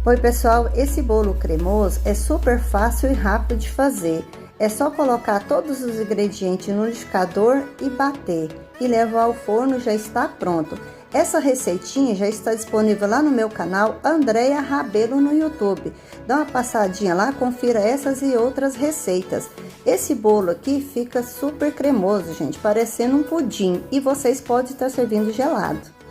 Oi pessoal, esse bolo cremoso é super fácil e rápido de fazer. É só colocar todos os ingredientes no liquidificador e bater. E levar ao forno, já está pronto. Essa receitinha já está disponível lá no meu canal Andréia Rabelo no YouTube. Dá uma passadinha lá, confira essas e outras receitas. Esse bolo aqui fica super cremoso, gente, parecendo um pudim. E vocês podem estar servindo gelado.